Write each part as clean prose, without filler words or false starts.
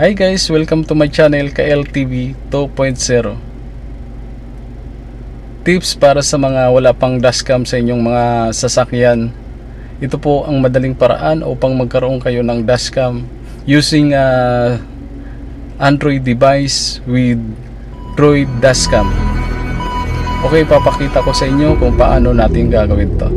Hi guys, welcome to my channel KLTV 2.0. Tips para sa mga wala pang dashcam sa inyong mga sasakyan. Ito po ang madaling paraan upang magkaroon kayo ng dashcam using Android device with Droid Dashcam. Okay, papakita ko sa inyo kung paano natin gagawin to.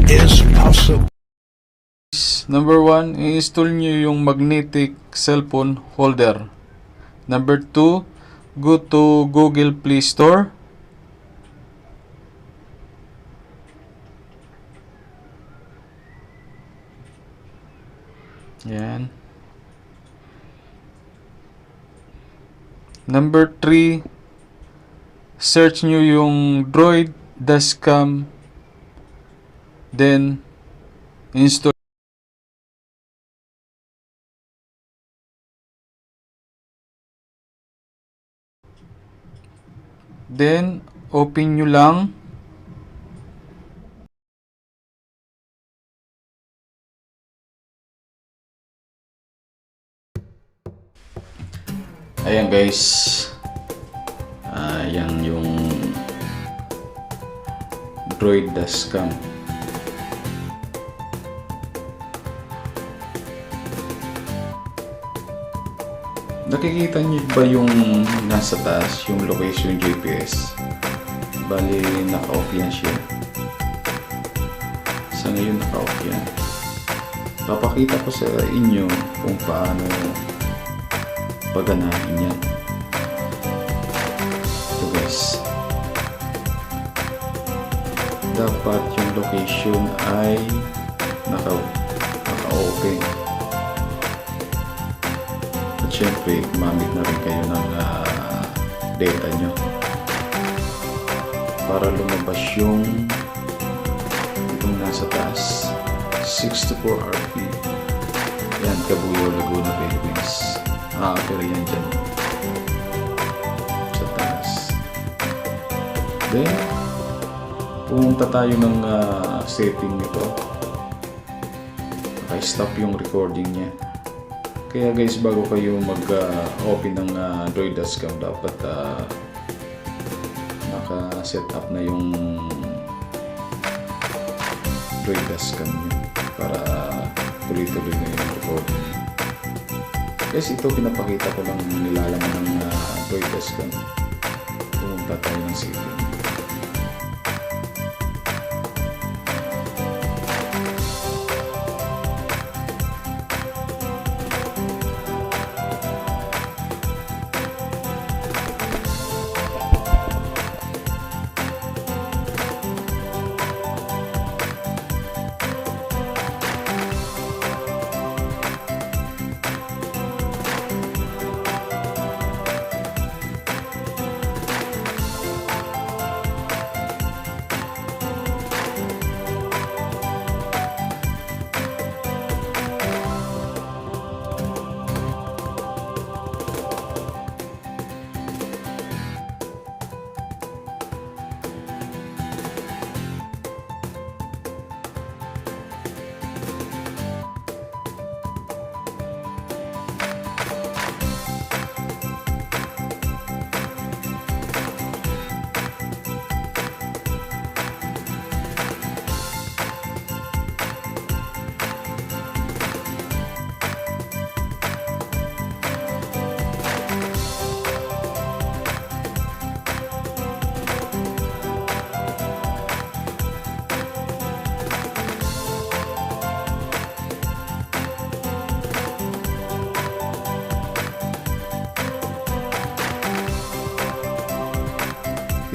Is possible. Number 1, i-install nyo yung magnetic cellphone holder. Number 2, go to Google Play Store. Yan. Number 3, search nyo yung Droid Dashcam. Then install. Then open nyo lang. Ayan guys, yan yung Droid Dashcam. Nakikita niyo ba yung nasa taas, yung location GPS? Bali, naka-off yan siya. Sa ngayon, naka-off yan. Papakita ko sa inyo kung paano paganahin yan. Ito guys. Dapat yung location ay naka-open. Siyempre, gumamit na rin kayo ng data nyo para lumabas yung itong nasa taas 64 RP. Yan, Kabuyo, Laguna, Philippines. Pero yan dyan sa taas. Then pumunta tayo ng setting nito. Naka-stop yung recording nya. Kaya guys, bago kayo mag-open ng Droid Dashcam, dapat naka-set up na yung Droid Dashcam nyo para tuloy-tuloy na yung recording. Guys, ito pinapakita ko lang nilalaman ng Droid Dashcam. Pumunta tayo ng setting.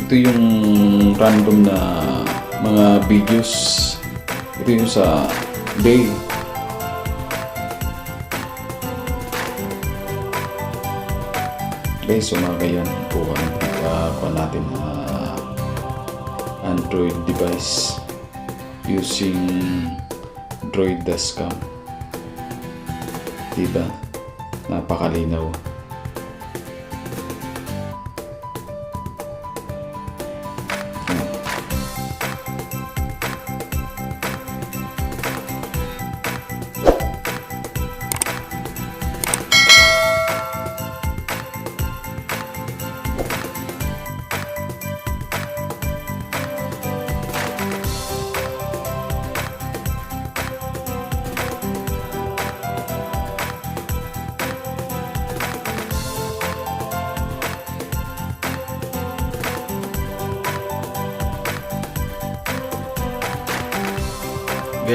Ito yung random na mga videos. Ito yung sa day. Guys, umaga yan. Kuha natin Android device using Droid Dashcam. Diba? Napakalinaw.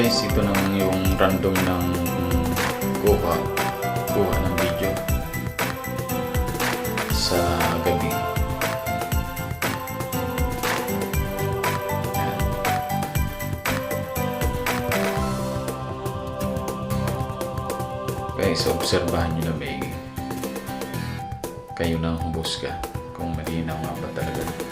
guys, ito naman yung random ng kuha ng video sa gabi. Ayan. Guys, obserbahan nyo na maigi. Kayo na ang hubos ka kung malinaw nga ba talaga.